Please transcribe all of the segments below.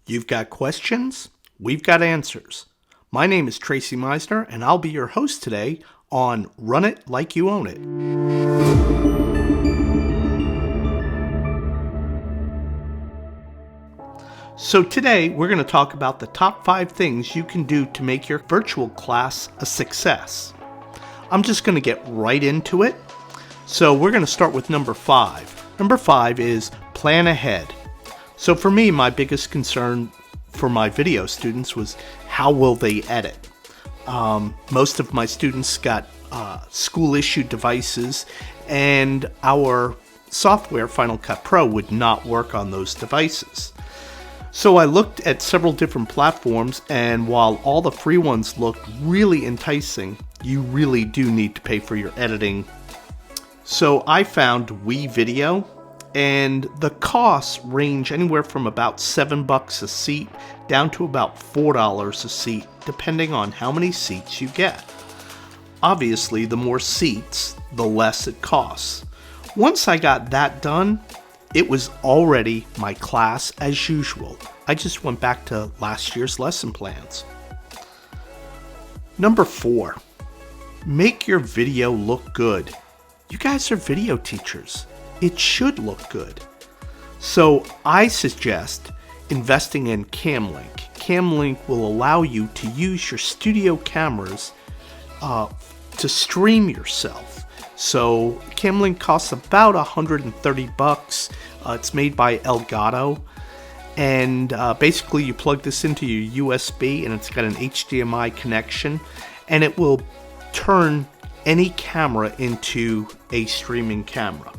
You've got questions, we've got answers. My name is Tracy Meisner, and I'll be your host today on Run It Like You Own It. So today we're going to talk about the top 5 things you can do to make your virtual class a success. I'm just going to get right into it. So we're going to start with number 5. Number 5 is plan ahead. So for me, my biggest concern for my video students was how will they edit? Most of my students got school-issued devices, and our software, Final Cut Pro, would not work on those devices. So I looked at several different platforms, and while all the free ones looked really enticing, you really do need to pay for your editing. So I found WeVideo, and the costs range anywhere from about $7 a seat down to about $4 a seat, depending on how many seats you get. Obviously, the more seats, the less it costs. Once I got that done, it was already my class as usual. I just went back to last year's lesson plans. Number 4, make your video look good. You guys are video teachers. It should look good. So I suggest investing in CamLink. CamLink will allow you to use your studio cameras to stream yourself. So CamLink costs about $130. It's made by Elgato. And basically you plug this into your USB and it's got an HDMI connection, and it will turn any camera into a streaming camera.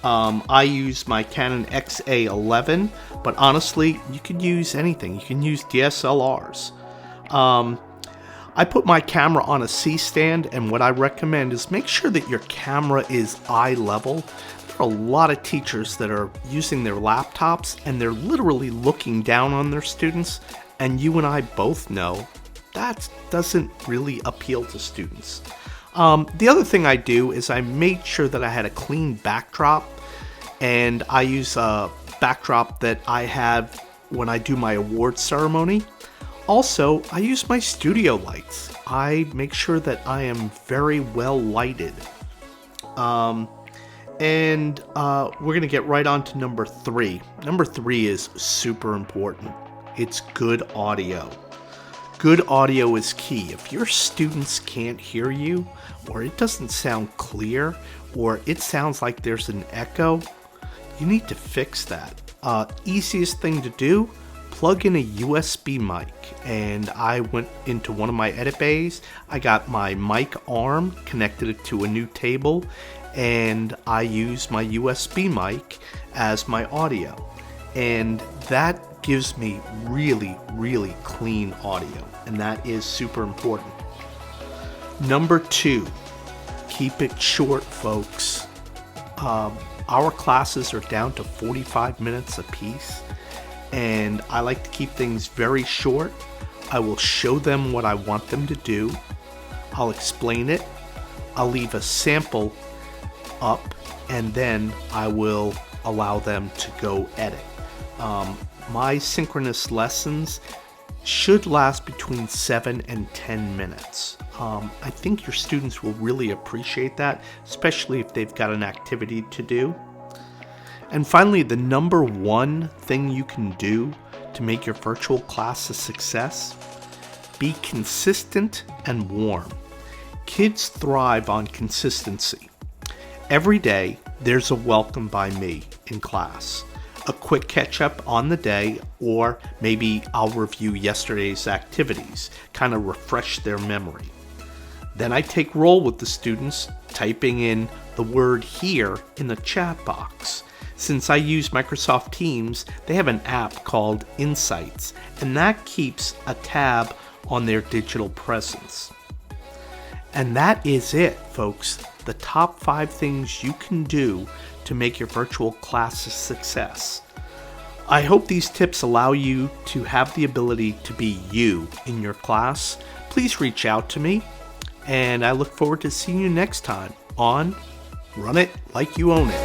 I use my Canon XA11, but honestly, you could use anything. You can use DSLRs. I put my camera on a C-stand, and what I recommend is make sure that your camera is eye level. There are a lot of teachers that are using their laptops, and they're literally looking down on their students, and you and I both know that doesn't really appeal to students. The other thing I do is I made sure that I had a clean backdrop, and I use a backdrop that I have when I do my award ceremony. Also, I use my studio lights. I make sure that I am very well lighted. We're going to get right on to number 3. Number 3 is super important. It's good audio. Good audio is key. If your students can't hear you, or it doesn't sound clear, or it sounds like there's an echo, you need to fix that. Easiest thing to do, plug in a USB mic. And I went into one of my edit bays. I got my mic arm, connected it to a new table, and I use my USB mic as my audio. And that gives me really, really clean audio, and that is super important. Number 2, keep it short, folks. Our classes are down to 45 minutes apiece, and I like to keep things very short. I will show them what I want them to do. I'll explain it. I'll leave a sample up, and then I will allow them to go edit. My synchronous lessons should last between 7 and 10 minutes. I think your students will really appreciate that, especially if they've got an activity to do. And finally, the number 1 thing you can do to make your virtual class a success: be consistent and warm. Kids thrive on consistency. Every day, there's a welcome by me in class. A quick catch-up on the day, or maybe I'll review yesterday's activities, kind of refresh their memory. Then I take roll with the students, typing in the word "here" in the chat box. Since I use Microsoft Teams, they have an app called Insights, and that keeps a tab on their digital presence. And that is it, folks. The top 5 things you can do to make your virtual class a success. I hope these tips allow you to have the ability to be you in your class. Please reach out to me, and I look forward to seeing you next time on Run It Like You Own It.